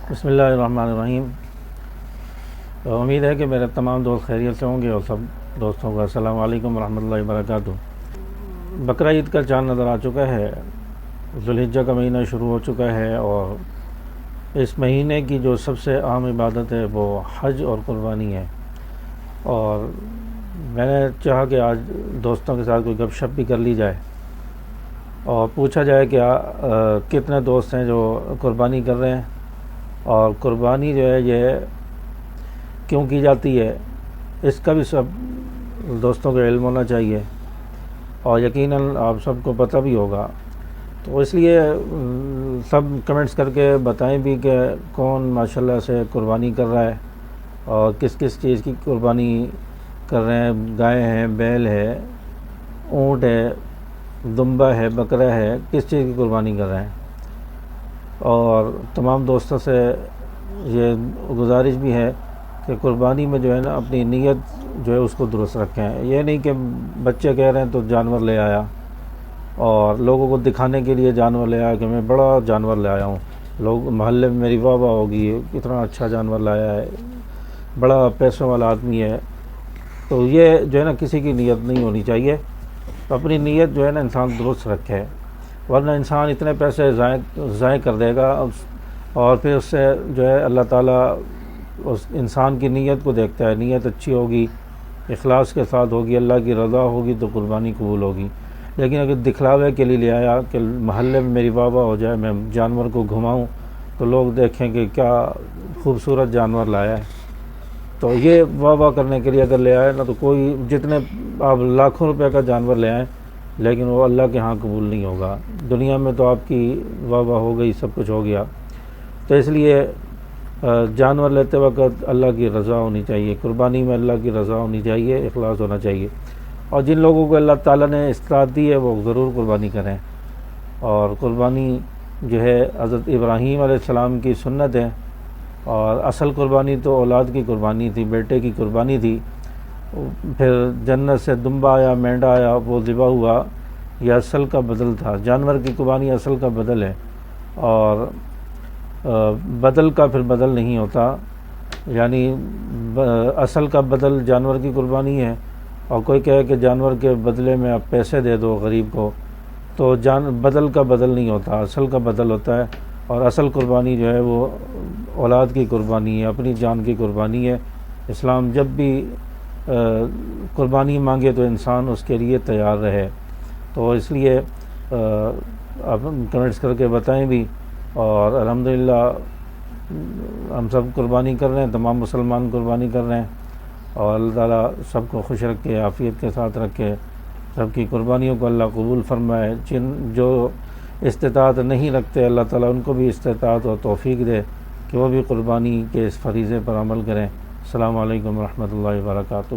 بسم اللہ الرحمن الرحیم۔ امید ہے کہ میرے تمام دوست خیریت سے ہوں گے، اور سب دوستوں کو السلام علیکم ورحمۃ اللہ وبرکاتہ۔ بقرہ عید کا چاند نظر آ چکا ہے، ذوالحجہ کا مہینہ شروع ہو چکا ہے، اور اس مہینے کی جو سب سے اہم عبادت ہے وہ حج اور قربانی ہے۔ اور میں نے چاہا کہ آج دوستوں کے ساتھ کوئی گپ شپ بھی کر لی جائے اور پوچھا جائے کہ کتنے دوست ہیں جو قربانی کر رہے ہیں، اور قربانی جو ہے یہ کیوں کی جاتی ہے، اس کا بھی سب دوستوں کو علم ہونا چاہیے، اور یقیناً آپ سب کو پتہ بھی ہوگا۔ تو اس لیے سب کمنٹس کر کے بتائیں بھی کہ کون ماشاءاللہ سے قربانی کر رہا ہے، اور کس کس چیز کی قربانی کر رہے ہیں۔ گائے ہے، بیل ہے، اونٹ ہے، دمبا ہے، بکرا ہے، کس چیز کی قربانی کر رہے ہیں۔ اور تمام دوستوں سے یہ گزارش بھی ہے کہ قربانی میں جو ہے نا اپنی نیت جو ہے اس کو درست رکھیں۔ یہ نہیں کہ بچے کہہ رہے ہیں تو جانور لے آیا، اور لوگوں کو دکھانے کے لیے جانور لے آیا کہ میں بڑا جانور لے آیا ہوں، لوگ محلے میں میری واہ واہ ہوگی، اتنا اچھا جانور لایا ہے، بڑا پیسوں والا آدمی ہے۔ تو یہ جو ہے نا کسی کی نیت نہیں ہونی چاہیے۔ اپنی نیت جو ہے نا انسان درست رکھے، ورنہ انسان اتنے پیسے ضائع کر دے گا، اور پھر اس سے جو ہے اللہ تعالیٰ اس انسان کی نیت کو دیکھتا ہے۔ نیت اچھی ہوگی، اخلاص کے ساتھ ہوگی، اللہ کی رضا ہوگی تو قربانی قبول ہوگی۔ لیکن اگر دکھلاوے کے لیے لے آیا کہ محلے میں میری واہ واہ ہو جائے، میں جانور کو گھماؤں تو لوگ دیکھیں کہ کیا خوبصورت جانور لایا ہے، تو یہ واہ واہ کرنے کے لیے اگر لے آئے نا تو کوئی جتنے آپ لاکھوں روپے کا جانور لے آئیں لیکن وہ اللہ کے ہاں قبول نہیں ہوگا۔ دنیا میں تو آپ کی واہ واہ ہو گئی، سب کچھ ہو گیا۔ تو اس لیے جانور لیتے وقت اللہ کی رضا ہونی چاہیے، قربانی میں اللہ کی رضا ہونی چاہیے، اخلاص ہونا چاہیے۔ اور جن لوگوں کو اللہ تعالیٰ نے استطاعت دی ہے وہ ضرور قربانی کریں۔ اور قربانی جو ہے حضرت ابراہیم علیہ السلام کی سنت ہے، اور اصل قربانی تو اولاد کی قربانی تھی، بیٹے کی قربانی تھی۔ پھر جنت سے دمبا آیا، مینڈا آیا، وہ ذبح ہوا، یہ اصل کا بدل تھا۔ جانور کی قربانی اصل کا بدل ہے، اور بدل کا پھر بدل نہیں ہوتا، یعنی اصل کا بدل جانور کی قربانی ہے، اور کوئی کہے کہ جانور کے بدلے میں آپ پیسے دے دو غریب کو، تو بدل کا بدل نہیں ہوتا، اصل کا بدل ہوتا ہے۔ اور اصل قربانی جو ہے وہ اولاد کی قربانی ہے، اپنی جان کی قربانی ہے۔ اسلام جب بھی قربانی مانگے تو انسان اس کے لیے تیار رہے۔ تو اس لیے آپ کمنٹس کر کے بتائیں بھی، اور الحمدللہ ہم سب قربانی کر رہے ہیں، تمام مسلمان قربانی کر رہے ہیں، اور اللہ تعالیٰ سب کو خوش رکھے، عافیت کے ساتھ رکھے، سب کی قربانیوں کو اللہ قبول فرمائے۔ جو استطاعت نہیں رکھتے اللہ تعالیٰ ان کو بھی استطاعت اور توفیق دے کہ وہ بھی قربانی کے اس فریضے پر عمل کریں۔ السلام علیکم ورحمۃ اللہ وبرکاتہ۔